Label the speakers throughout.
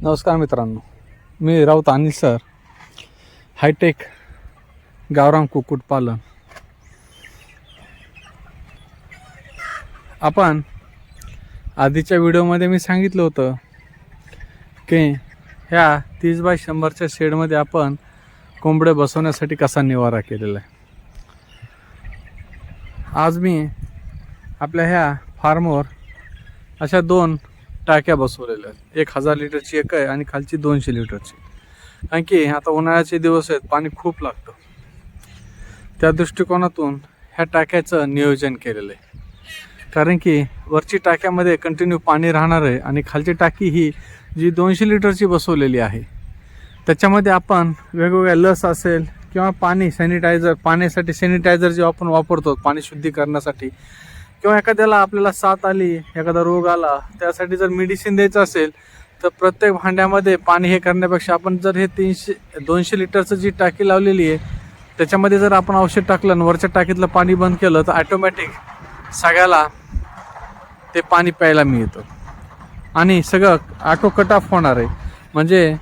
Speaker 1: नमस्कार मित्रांनो, मी Raut Anil sir, hi tech गावरान कुक्कुटपालन. आपण आधीच्या व्हिडिओमध्ये मी सांगितलं होतं की ह्या 30x100च्या शेडमध्ये आपण कोंबडे बसवण्यासाठी कसा निवारा केलेला आहे. आज मी आपल्या ह्या फार्मवर अशा 2 टाक्या बसवलेल्या आहेत. 1000 लिटरची एक आहे आणि खालची 200 लिटरची. कारण की आता उन्हाळ्याचे दिवस आहेत, पाणी खूप लागतं. त्या दृष्टिकोनातून ह्या टाक्याचं नियोजन केलेलं आहे. कारण की वरची टाक्यामध्ये कंटिन्यू पाणी राहणार आहे आणि खालची टाकी ही जी 200 लिटरची बसवलेली आहे त्याच्यामध्ये आपण वेगवेगळ्या लस असेल किंवा पाणी सॅनिटायझर, पाण्यासाठी सॅनिटायझर जे आपण वापरतो पाणी शुद्धीकरणासाठी, किंवा एखाद्याला आपल्याला साथ आली, एखादा रोग आला, त्यासाठी जर मेडिसिन द्यायचं असेल तर प्रत्येक भांड्यामध्ये पाणी हे करण्यापेक्षा आपण जर हे 200 लिटरचं जी टाकी लावलेली आहे त्याच्यामध्ये जर आपण औषध टाकलं आणि वरच्या टाकीतलं पाणी बंद केलं तर ऑटोमॅटिक सगळ्याला ते पाणी प्यायला मिळतं आणि सगळं ऑटो कट ऑफ होणार आहे. म्हणजे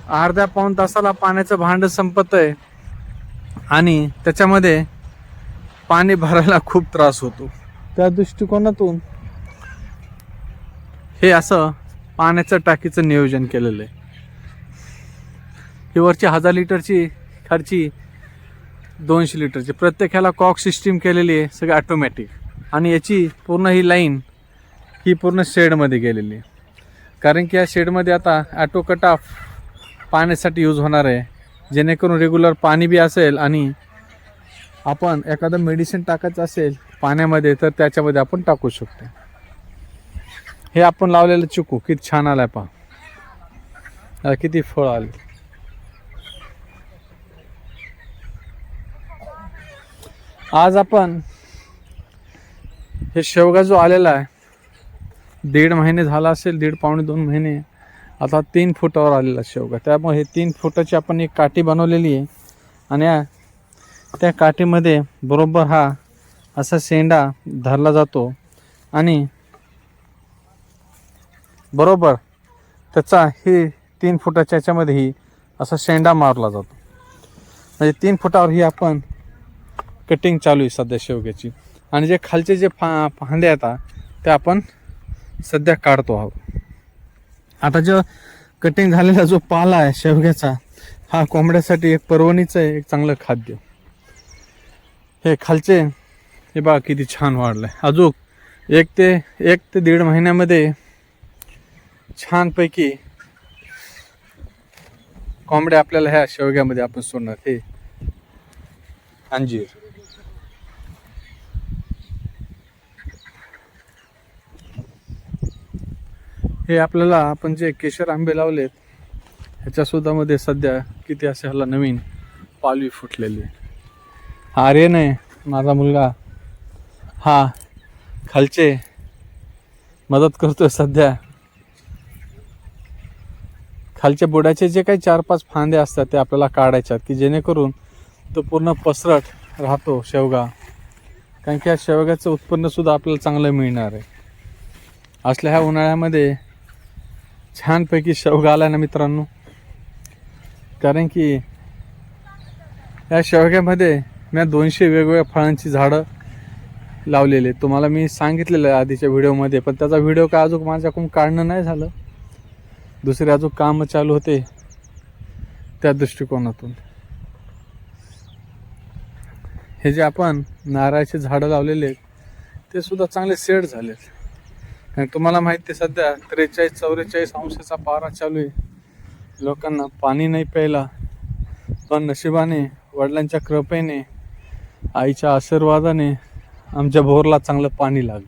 Speaker 1: अर्ध्या पाऊण तासाला पाण्याचं भांडं संपत आहे आणि त्याच्यामध्ये पाणी भरायला खूप त्रास होतो. त्या दृष्टिकोनातून हे असं पाण्याचं टाकीचं नियोजन केलेलं आहे. ही वरची 1000 लिटरची, खालची 200 लिटरची, प्रत्येक ह्याला कॉक सिस्टीम केलेली आहे, सगळं ऑटोमॅटिक. आणि याची पूर्ण ही लाईन ही पूर्ण शेडमध्ये गेलेली आहे. कारण की या शेडमध्ये आता ऑटो कट ऑफ पाण्यासाठी यूज होणार आहे, जेणेकरून रेग्युलर पाणी बी असेल आणि आपण एखादं मेडिसिन टाकायचं असेल पाण्यामध्ये तर त्याच्यामध्ये आपण टाकू शकतो. हे आपण लावलेलं चिकू किती छान आलाय पहा, किती फळ आले. आज आपण हे शेवगा जो आलेला आहे 1.5 महिने झाला असेल, 1.5 पावणे 2 महिने, आता 3 फुटावर आलेला शेवगा. त्यामुळे हे 3 फुटाची आपण एक काठी बनवलेली आहे आणि त्या काठीमध्ये बरोबर हा असा शेंडा धरला जातो आणि बरोबर त्याचा ही 3 फुटाच्या याच्यामध्ये ही असा शेंडा मारला जातो. म्हणजे 3 फुटावर ही आपण कटिंग चालू आहे सध्या शेवग्याची. आणि जे खालचे जे फांदे येतात ते आपण सध्या काढतो आहोत. आता जो कटिंग झालेला जो पाला आहे शेवग्याचा, हा कोंबड्यासाठी एक पर्वणीचं आहे, एक चांगलं खाद्य. हे खालचे हे बघा किती छान वाढलं आहे. अजून 1 ते 1.5 महिन्यामध्ये छानपैकी कोंबड्या आपल्याला ह्या शेवग्यामध्ये आपण सोडणार. हे अंजीर, हे आपल्याला आपण जे केशर आंबे लावलेत ह्याच्या सुद्धा मध्ये सध्या किती असे ह्याला नवीन पालवी फुटलेली आहे. हा आर्यन आहे माझा मुलगा, हा खालचे मदत करतोय सध्या. खालच्या बुडाचे जे काही 4-5 फांदे असतात ते आपल्याला काढायचे आहेत की जेणेकरून तो पूर्ण पसरट राहतो शेवगा. कारण की या शेवग्याचं उत्पन्न सुद्धा आपल्याला चांगलं मिळणार आहे. असल्या ह्या उन्हाळ्यामध्ये छानपैकी शेवगा आला ना मित्रांनो. कारण की या शेवग्यामध्ये मी 200 वेगवेगळ्या फळांची झाडं लावलेली आहेत. तुम्हाला मी सांगितलेलं आहे आधीच्या व्हिडिओमध्ये, पण त्याचा व्हिडिओ काय अजून माझ्याकडून काढणं नाही झालं. दुसरे अजून कामं चालू होते त्या दृष्टिकोनातून. हे जे आपण नारळाचे झाडं लावलेले आहेत ते सुद्धा चांगले सेट झालेत. आणि तुम्हाला माहिती आहे सध्या 43-44 अंशाचा पारा चालू आहे. लोकांना पाणी नाही प्यायला, पण नशिबाने, वडिलांच्या कृपेने, आईच्या आशीर्वादाने आमच्या बोरला चांगलं पाणी लागलं.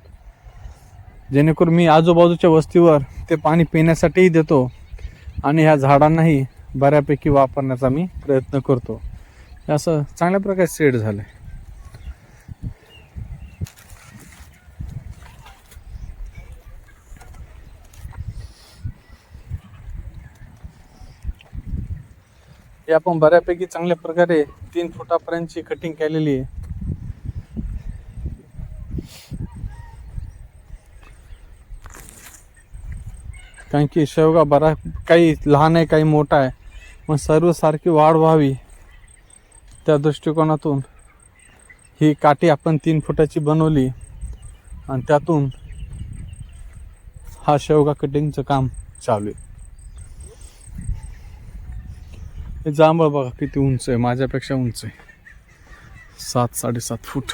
Speaker 1: जेणेकरून मी आजूबाजूच्या वस्तीवर ते पाणी पिण्यासाठीही देतो आणि ह्या झाडांनाही बऱ्यापैकी वापरण्याचा मी प्रयत्न करतो. असं चांगल्या प्रकारे सेट झालं आहे. हे आपण बऱ्यापैकी चांगल्या प्रकारे 3 फुटापर्यंतची कटिंग केलेली आहे. कारण की शेवगा बरा काही लहान आहे काही मोठा आहे, मग सर्व सारखी वाढ व्हावी त्या दृष्टिकोनातून ही काठी आपण 3 फुटाची बनवली आणि त्यातून हा शेवगा कटिंगचं काम चालू आहे. हे जांभळ बघा किती उंच आहे, माझ्यापेक्षा उंच आहे, 7-7.5 फूट.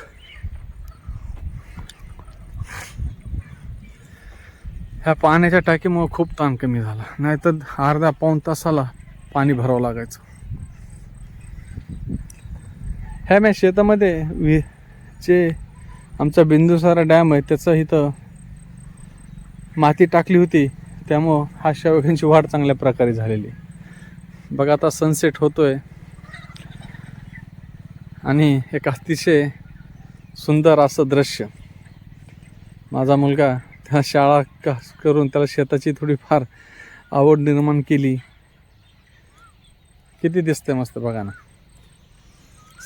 Speaker 1: ह्या पाण्याच्या टाकीमुळे खूप ताण कमी झाला, नाहीतर अर्धा-पाऊण तासाला पाणी भरावं लागायचं. ह्या मी शेतामध्ये जे आमचा बिंदुसारा डॅम आहे त्याचं इथं माती टाकली होती, त्यामुळं हा शेवग्यांची वाढ चांगल्या प्रकारे झालेली. बघा आता सनसेट होतोय आणि एक अतिशय सुंदर असं दृश्य. माझा मुलगा त्या शाळा करून त्याला शेताची थोडीफार आवड निर्माण केली. किती दिसतंय मस्त बघा ना,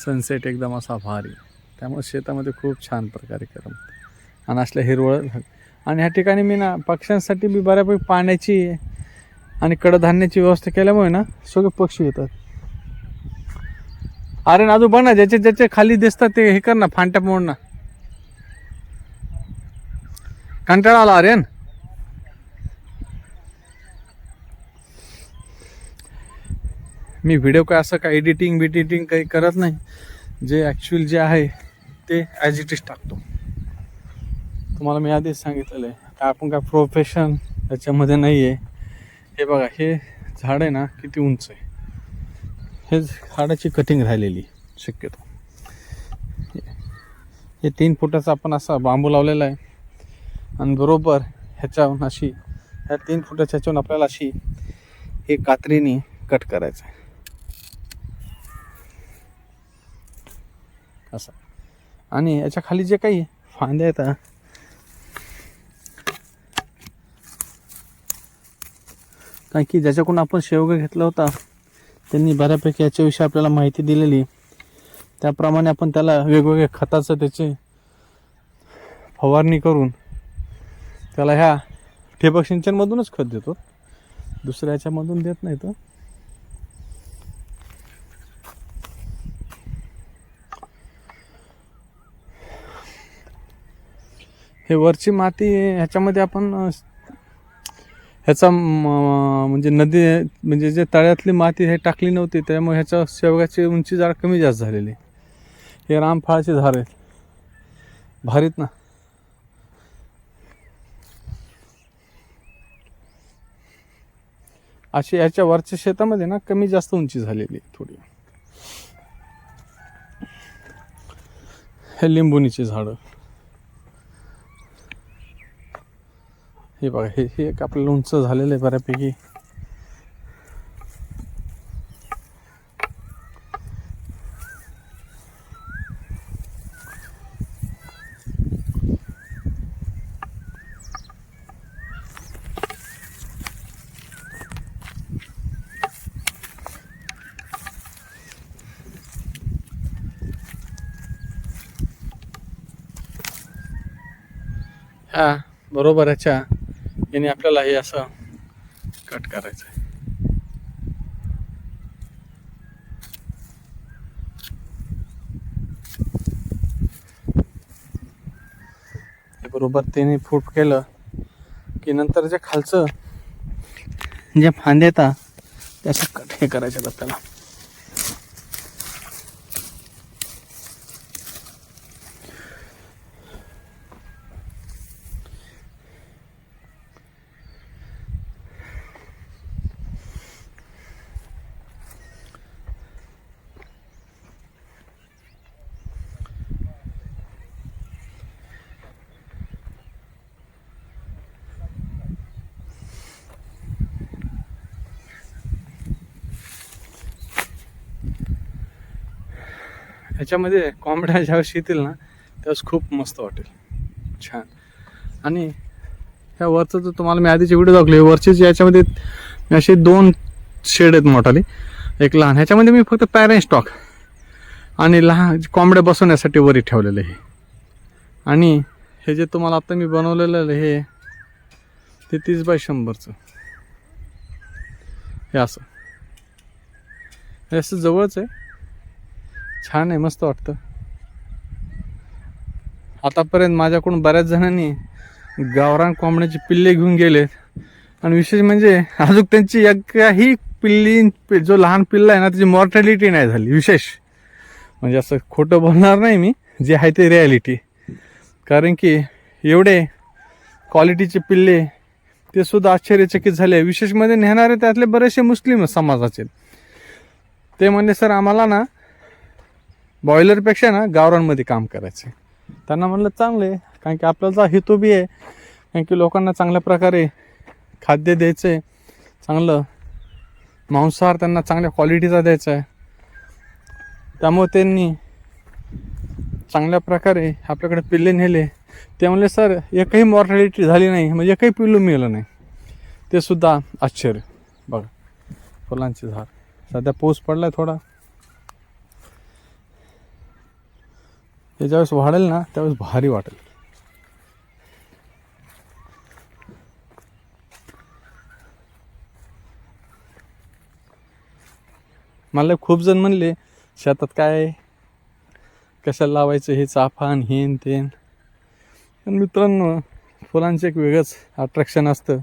Speaker 1: सनसेट एकदम असा भारी. त्यामुळे शेतामध्ये खूप छान प्रकारे करमत आणि असल्या हिरवळ. आणि ह्या ठिकाणी मी ना पक्ष्यांसाठी मी बऱ्यापैकी पाण्याची आणि कडधान्याची व्यवस्था केल्यामुळे ना सगळे पक्षी येतात. अरे नाजू बघ ना, ज्याचे ज्याचे खाली दिसतात ते हे कर ना, फांट्या मोड ना. कंटाळा आला अरे. मी व्हिडिओ काय असं काय एडिटिंग काही करत नाही, जे ॲक्च्युअल जे आहे ते ॲज इट इज टाकतो. तुम्हाला मी आधीच सांगितलेलं आहे, आपण काय प्रोफेशन याच्यामध्ये नाही आहे. हे बघा हे झाड आहे ना किती उंच आहे, हे झाडाची कटिंग राहिलेली शक्यतो. हे 3 फुटाचा आपण असा बांबू लावलेला आहे आणि बरोबर ह्याच्याहून अशी ह्या 3 फुटाच्या ह्याच्याहून आपल्याला अशी हे कात्रीने कट करायचं आहे असं. आणि याच्या खाली जे काही फांद्या येतात कारण की ज्याच्याकडून आपण शेवगा घेतला होता त्यांनी बऱ्यापैकी याच्याविषयी आपल्याला माहिती दिलेली. त्याप्रमाणे आपण त्याला वेगवेगळ्या खताचं त्याचे फवारणी करून त्याला ह्या ठिबक सिंचनमधूनच खत देतो, दुसऱ्या ह्याच्यामधून देत नाही. तर हे वरची माती ह्याच्यामध्ये आपण ह्याचा म्हणजे नदी म्हणजे जे तळ्यातली माती हे टाकली नव्हती, त्यामुळे ह्याच्या शेवगाची उंची जरा कमी जास्त झालेली. हे रामफळाचे झाड आहेत, भारीत ना. अशी ह्याच्या वरच्या शेतामध्ये ना कमी जास्त उंची झालेली थोडी. हे लिंबुनीचे झाडं, हे बघा हे एक आपल्याला उंच झालेलं आहे बऱ्यापैकी. हा बरोबर ह्याच्या याने आपल्याला हे असं कट करायचं आहे. हे बरोबर 3 फूट केलं की नंतर जे खालचं जे फांदे येतात त्याचं कट हे करायचं आपल्याला. ह्याच्यामध्ये कोंबड्या ज्यावेळेस येतील ना त्यावेळेस खूप मस्त वाटेल, छान. आणि ह्या वरचं जो तुम्हाला मी आधीचे व्हिडिओ दाखवले, वरचे याच्यामध्ये असे 2 शेड आहेत मोठाले, एक लहान. ह्याच्यामध्ये मी फक्त पॅरेंट स्टॉक आणि लहान कोंबड्या बसवण्यासाठी वरी ठेवलेलं आहे. आणि हे जे तुम्हाला आता मी बनवलेलं हे ते 30 बाय 100चं हे असं, हे असं जवळच आहे, छान आहे, मस्त वाटतं. आतापर्यंत माझ्याकडून बऱ्याच जणांनी गावरान कोंबड्याचे पिल्ले घेऊन गेलेत, आणि विशेष म्हणजे अजून त्यांची एकाही जो लहान पिल्ला आहे ना त्याची मॉर्टॅलिटी नाही झाली. विशेष म्हणजे असं खोटं बोलणार नाही मी, जे आहे ते रिॲलिटी. कारण की एवढे क्वालिटीचे पिल्ले ते सुद्धा आश्चर्यचकित झाले. विशेष म्हणजे नेणारे त्यातले बरेचसे मुस्लिम समाजाचे. ते म्हणले सर आम्हाला ना बॉयलरपेक्षा ना गावरानमध्ये काम करायचं. त्यांना म्हणलं चांगलं आहे, कारण की आपल्याला हेतू बी आहे, कारण की लोकांना चांगल्या प्रकारे खाद्य द्यायचं आहे, चांगलं मांसाहार त्यांना चांगल्या क्वालिटीचा द्यायचा आहे. त्यामुळे त्यांनी चांगल्या प्रकारे आपल्याकडे पिल्ले नेले. ते म्हणले सर एकही मॉर्टॅलिटी झाली नाही, म्हणजे एकही पिल्लू मिळालं नाही. ते सुद्धा आश्चर्य. बघा फुलांचे झाड, सध्या पाऊस पडलाय थोडा, ते ज्यावेळेस वाढेल ना त्यावेळेस भारी वाटेल. मला खूप जण म्हणले शेतात काय कशाला लावायचं हे चाफा आणि हेन तेन. पण मित्रांनो फुलांचं एक वेगळंच अट्रॅक्शन असतं,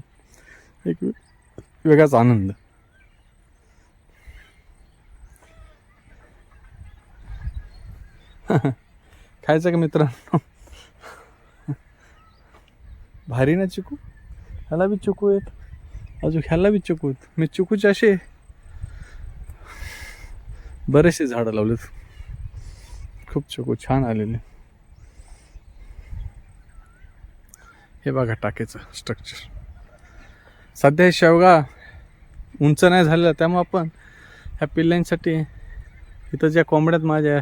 Speaker 1: एक वेगळाच आनंद. खायचं का मित्रांनो? भारी ना चिकू, ह्याला बी चिकू आहेत, अजून ह्याला बी चिकू आहेत. मी चिकूचे असे बरेचसे झाडं लावलेत, खूप चिकू छान आलेले. हे बघा टाकेचं स्ट्रक्चर. सध्या हे शेवगा उंच नाही झालेला, त्यामुळे आपण ह्या पिल्लांसाठी इथं ज्या कोंबड्यात माझ्या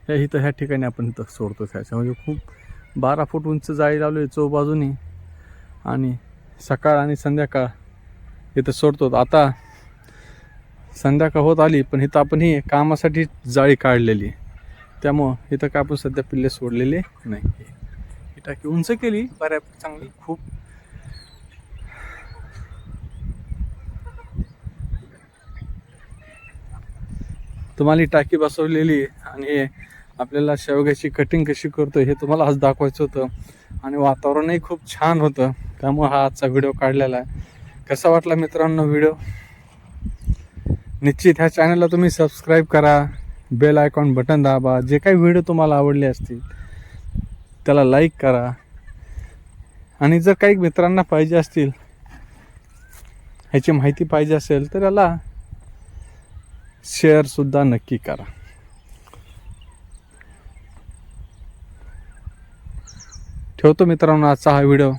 Speaker 1: ह्या इथं ह्या ठिकाणी आपण इथं सोडतो. त्याच्या म्हणजे खूप 12 फूट उंच जाळी लावली चौबाजूनी, आणि सकाळ आणि संध्याकाळ इथं सोडतो. आता संध्याकाळ होत आली, पण इथं आपण ही कामासाठी जाळी काढलेली, त्यामुळं इथं का आपण सध्या पिल्ले सोडलेले नाही. ही टाकी उंच केली बऱ्या चांगली खूप. तुम्हाला ही टाकी बसवलेली आणि आपल्याला शेवग्याची कटिंग कशी करतो हे तुम्हाला आज दाखवायचं होतं, आणि वातावरणही खूप छान होतं, त्यामुळे हा आजचा व्हिडिओ काढलेला आहे. कसा वाटला मित्रांनो व्हिडिओ? निश्चित ह्या चॅनलला तुम्ही सबस्क्राईब करा, बेल आयकॉन बटन दाबा. जे काही व्हिडिओ तुम्हाला आवडले असतील त्याला लाईक करा, आणि जर काही मित्रांना पाहिजे असतील ह्याची माहिती पाहिजे असेल तर याला शेअरसुद्धा नक्की करा. ठेवतो मित्रांनो आजचा हा व्हिडिओ.